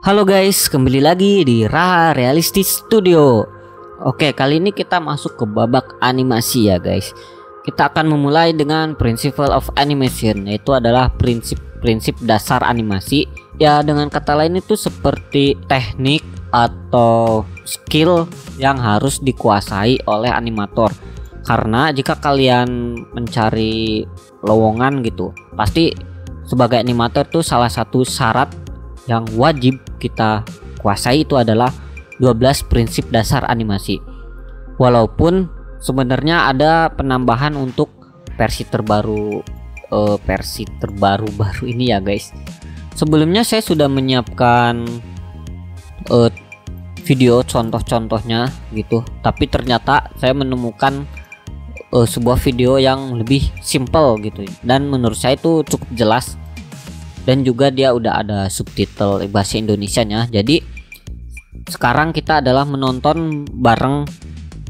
Halo guys, kembali lagi di Raha Realistic Studio. Oke, kali ini kita masuk ke babak animasi ya guys. Kita akan memulai dengan Principle of Animation, yaitu adalah prinsip dasar animasi. Ya, dengan kata lain itu seperti teknik atau skill yang harus dikuasai oleh animator. Karena jika kalian mencari lowongan gitu, pasti sebagai animator tuh salah satu syarat yang wajib kita kuasai itu adalah 12 prinsip dasar animasi. Walaupun sebenarnya ada penambahan untuk versi terbaru baru ini ya guys. Sebelumnya saya sudah menyiapkan video contoh-contohnya gitu, tapi ternyata saya menemukan sebuah video yang lebih simple gitu, dan menurut saya itu cukup jelas. Dan juga dia udah ada subtitle bahasa Indonesianya. Jadi sekarang kita adalah menonton bareng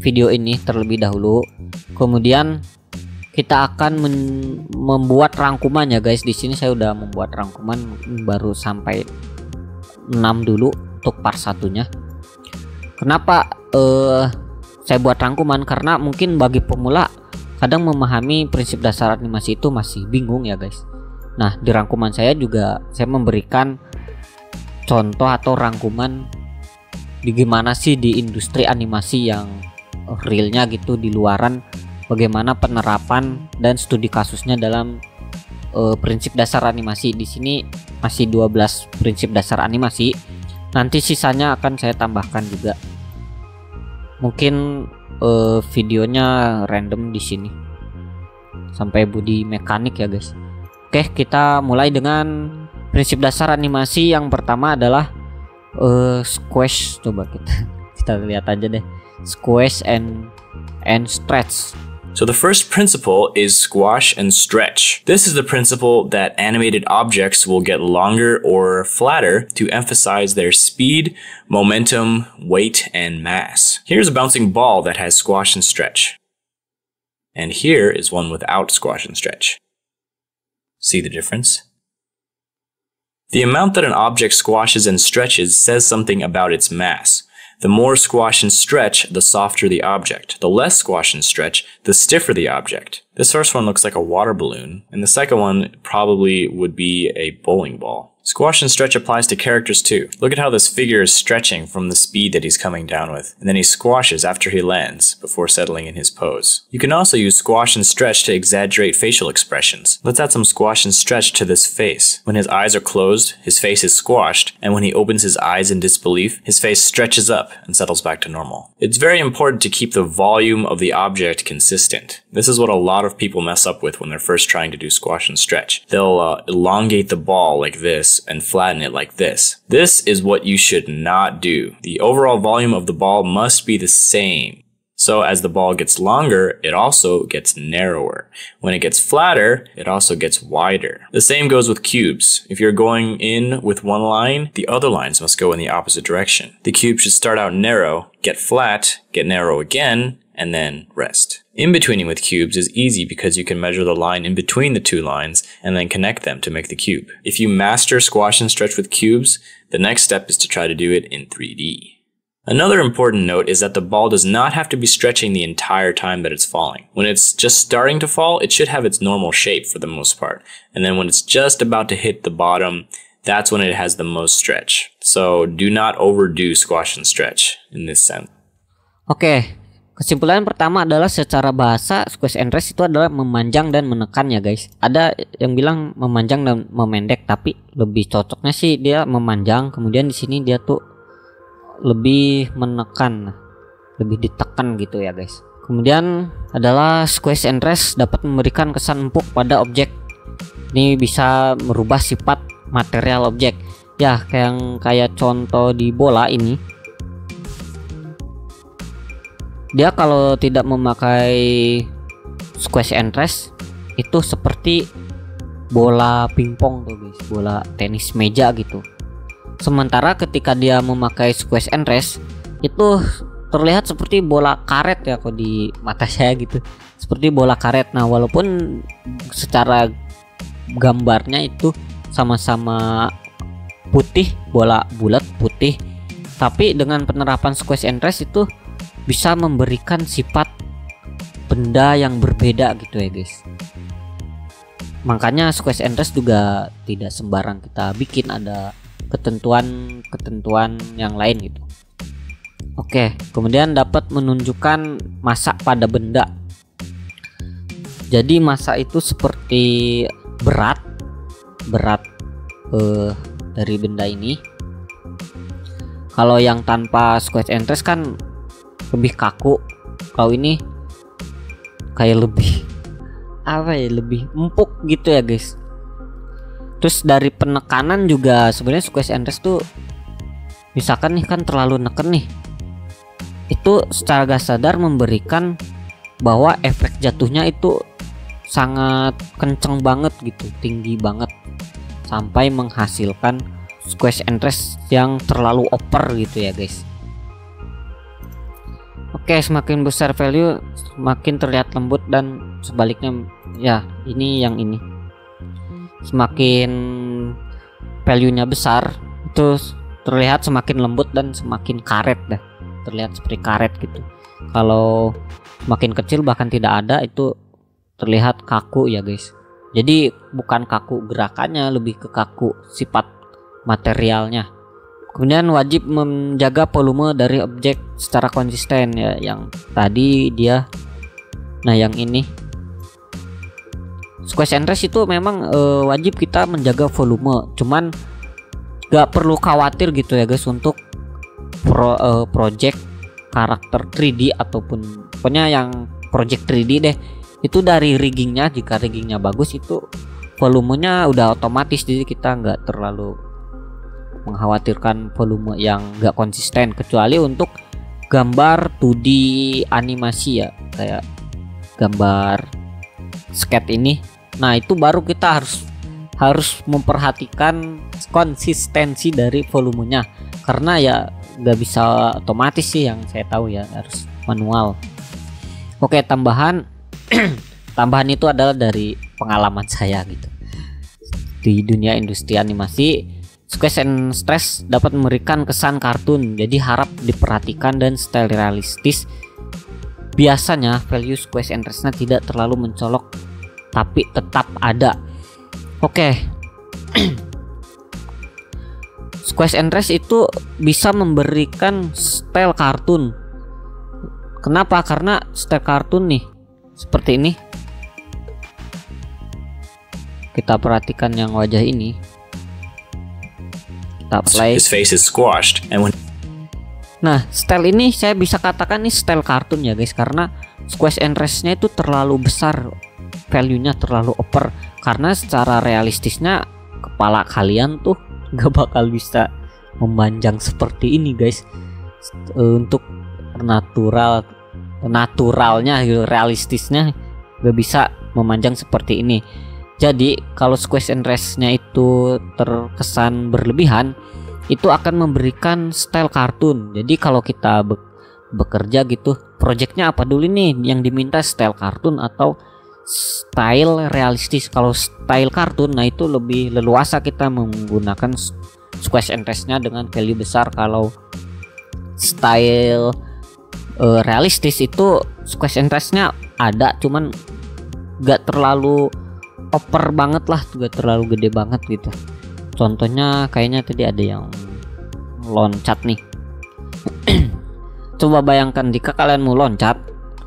video ini terlebih dahulu. Kemudian kita akan membuat rangkuman ya guys. Di sini saya udah membuat rangkuman, baru sampai 6 dulu untuk part satunya. Kenapa saya buat rangkuman? Karena mungkin bagi pemula kadang memahami prinsip dasar animasi itu masih bingung ya guys. Nah, di rangkuman saya juga saya memberikan contoh atau rangkuman di gimana sih di industri animasi yang realnya gitu, di luaran, bagaimana penerapan dan studi kasusnya dalam prinsip dasar animasi. Di sini masih 12 prinsip dasar animasi. Nanti sisanya akan saya tambahkan juga. Mungkin videonya random di sini sampai budi mekanik ya guys. Oke, kita mulai dengan prinsip dasar animasi. Yang pertama adalah squash. Coba kita lihat aja deh. Squash and stretch. So the first principle is squash and stretch. This is the principle that animated objects will get longer or flatter to emphasize their speed, momentum, weight, and mass. Here's a bouncing ball that has squash and stretch. And here is one without squash and stretch. See the difference? The amount that an object squashes and stretches says something about its mass. The more squash and stretch, the softer the object. The less squash and stretch, the stiffer the object. This first one looks like a water balloon, and the second one probably would be a bowling ball. Squash and stretch applies to characters too. Look at how this figure is stretching from the speed that he's coming down with, and then he squashes after he lands before settling in his pose. You can also use squash and stretch to exaggerate facial expressions. Let's add some squash and stretch to this face. When his eyes are closed, his face is squashed, and when he opens his eyes in disbelief, his face stretches up and settles back to normal. It's very important to keep the volume of the object consistent. This is what a lot of people mess up with when they're first trying to do squash and stretch. They'll elongate the ball like this and flatten it like this. This is what you should not do. The overall volume of the ball must be the same. So as the ball gets longer, it also gets narrower. When it gets flatter, it also gets wider. The same goes with cubes. If you're going in with one line, the other lines must go in the opposite direction. The cube should start out narrow, get flat, get narrow again, and then rest. In-betweening with cubes is easy because you can measure the line in between the two lines and then connect them to make the cube. If you master squash and stretch with cubes, the next step is to try to do it in 3D. Another important note is that the ball does not have to be stretching the entire time that it's falling. When it's just starting to fall, it should have its normal shape for the most part. And then when it's just about to hit the bottom, that's when it has the most stretch. So do not overdo squash and stretch in this sense. Oke. Kesimpulan pertama adalah secara bahasa squash and stretch itu adalah memanjang dan menekan ya guys. Ada yang bilang memanjang dan memendek, tapi lebih cocoknya sih dia memanjang. Kemudian di sini dia tuh lebih menekan, lebih ditekan gitu ya guys. Kemudian adalah squash and stretch dapat memberikan kesan empuk pada objek. Ini bisa merubah sifat material objek. Ya, kayak contoh di bola ini. Dia kalau tidak memakai squash and stretch itu seperti bola pingpong tuh guys, bola tenis meja gitu. Sementara ketika dia memakai squash and stretch itu terlihat seperti bola karet ya kok di mata saya gitu, seperti bola karet. Nah, walaupun secara gambarnya itu sama-sama putih, bola bulat putih. Tapi dengan penerapan squash and rest itu bisa memberikan sifat benda yang berbeda gitu ya guys. Makanya squash and rest juga tidak sembarang kita bikin, ada ketentuan yang lain gitu. Oke, kemudian dapat menunjukkan massa pada benda. Jadi massa itu seperti berat dari benda ini. Kalau yang tanpa squash and rest kan lebih kaku. Kalau ini kayak lebih lebih empuk gitu ya guys. Terus dari penekanan juga sebenarnya squash and rest tuh, misalkan nih kan terlalu neken nih, itu secara gak sadar memberikan bahwa efek jatuhnya itu sangat kenceng banget gitu, tinggi banget, sampai menghasilkan squash and rest yang terlalu over gitu ya guys. Oke, semakin besar value semakin terlihat lembut, dan sebaliknya ya, ini yang ini semakin value nya besar itu terlihat semakin lembut dan semakin karet dah, terlihat seperti karet gitu. Kalau semakin kecil bahkan tidak ada, itu terlihat kaku ya guys. Jadi bukan kaku gerakannya, lebih ke kaku sifat materialnya. Kemudian wajib menjaga volume dari objek secara konsisten ya, yang tadi dia. Nah yang ini squash and rest itu memang wajib kita menjaga volume, cuman gak perlu khawatir gitu ya guys untuk project karakter 3D ataupun pokoknya yang project 3D deh. Itu dari riggingnya, jika riggingnya bagus itu volumenya udah otomatis, jadi kita nggak terlalu mengkhawatirkan volume yang nggak konsisten, kecuali untuk gambar 2D animasi ya, kayak gambar skate ini. Nah itu baru kita harus memperhatikan konsistensi dari volumenya, karena ya nggak bisa otomatis sih, yang saya tahu ya harus manual. Oke, tambahan itu adalah dari pengalaman saya gitu di dunia industri animasi. Squash and stress dapat memberikan kesan kartun, jadi harap diperhatikan dan style realistis. Biasanya value squash and stressnya tidak terlalu mencolok, tapi tetap ada. Oke. Squash and stress itu bisa memberikan style kartun. Kenapa? Karena style kartun nih seperti ini. Kita perhatikan yang wajah ini. Kita play. His face is squashed, and when Nah, style ini saya bisa katakan ini style kartun ya guys, karena squash and rest-nya itu terlalu besar, value-nya terlalu over. Karena secara realistisnya kepala kalian tuh gak bakal bisa memanjang seperti ini guys. Untuk naturalnya, realistisnya gak bisa memanjang seperti ini. Jadi kalau squash and rest-nya itu terkesan berlebihan, itu akan memberikan style kartun. Jadi kalau kita bekerja gitu, projectnya apa dulu nih yang diminta, style kartun atau style realistis? Kalau style kartun, nah itu lebih leluasa kita menggunakan squash and rest-nya dengan value besar. Kalau style realistis itu squash and rest-nya ada, cuman gak terlalu over banget lah, gak terlalu gede banget gitu. Contohnya kayaknya tadi ada yang loncat nih. Coba bayangkan jika kalian mau loncat,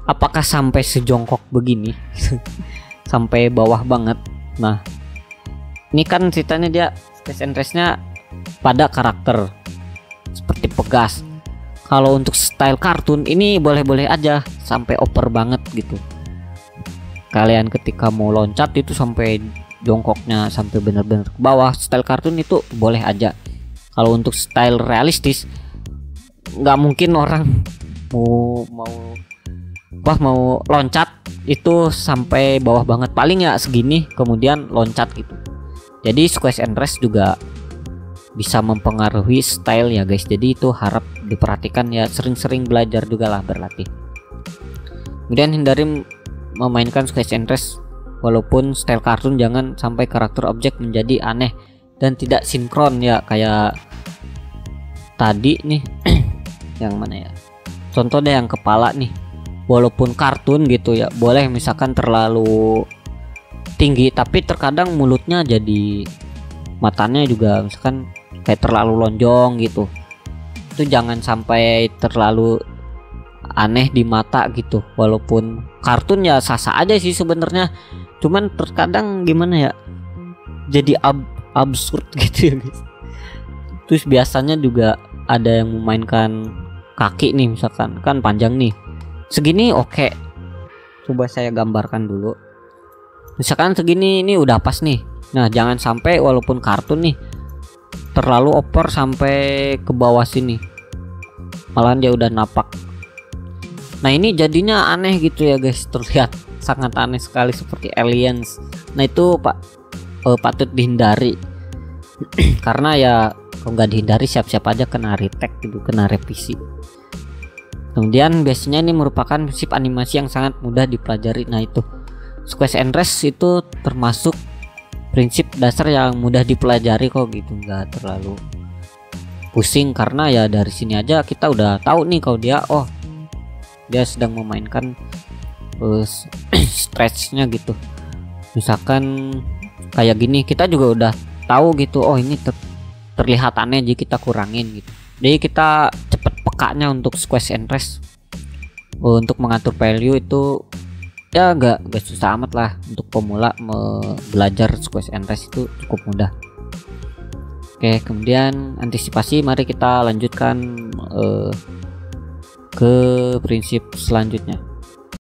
apakah sampai sejongkok begini? Sampai bawah banget. Nah ini kan ceritanya dia squash and rest-nya pada karakter seperti Pegas. Kalau untuk style kartun ini boleh-boleh aja sampai over banget gitu. Kalian ketika mau loncat itu sampai jongkoknya sampai benar-benar ke bawah, style kartun itu boleh aja. Kalau untuk style realistis nggak mungkin orang mau loncat itu sampai bawah banget, paling ya segini kemudian loncat gitu. Jadi squash and rest juga bisa mempengaruhi style ya guys, jadi itu harap diperhatikan ya, sering-sering belajar juga lah, berlatih. Kemudian hindari memainkan squash and rest walaupun style kartun, jangan sampai karakter objek menjadi aneh dan tidak sinkron ya, kayak tadi nih. Yang mana ya, contoh deh yang kepala nih, walaupun kartun gitu ya, boleh misalkan terlalu tinggi tapi terkadang mulutnya jadi, matanya juga misalkan kayak terlalu lonjong gitu. Itu jangan sampai terlalu aneh di mata gitu. Walaupun kartun ya sah-sah aja sih sebenarnya, cuman terkadang gimana ya, jadi absurd gitu ya guys. Terus biasanya juga ada yang memainkan kaki nih, misalkan kan panjang nih segini, oke. Coba saya gambarkan dulu, misalkan segini, ini udah pas nih. Nah jangan sampai walaupun kartun nih terlalu over sampai ke bawah sini, malahan dia udah napak. Nah ini jadinya aneh gitu ya guys, terlihat sangat aneh sekali seperti aliens. Nah itu patut dihindari. Karena ya kalau nggak dihindari siap-siap aja kena retake gitu, kena revisi. Kemudian biasanya ini merupakan prinsip animasi yang sangat mudah dipelajari. Nah itu squeeze and rest itu termasuk prinsip dasar yang mudah dipelajari kok gitu, nggak terlalu pusing. Karena ya dari sini aja kita udah tahu nih kalau dia sedang memainkan stretchnya gitu. Misalkan kayak gini kita juga udah tahu gitu, ini terlihat aneh, jadi kita kurangin gitu. Jadi kita cepet pekanya untuk squeeze and rest. Untuk mengatur value itu ya gak susah amat lah. Untuk pemula belajar squeeze and rest itu cukup mudah. Oke, kemudian antisipasi, mari kita lanjutkan ke prinsip selanjutnya.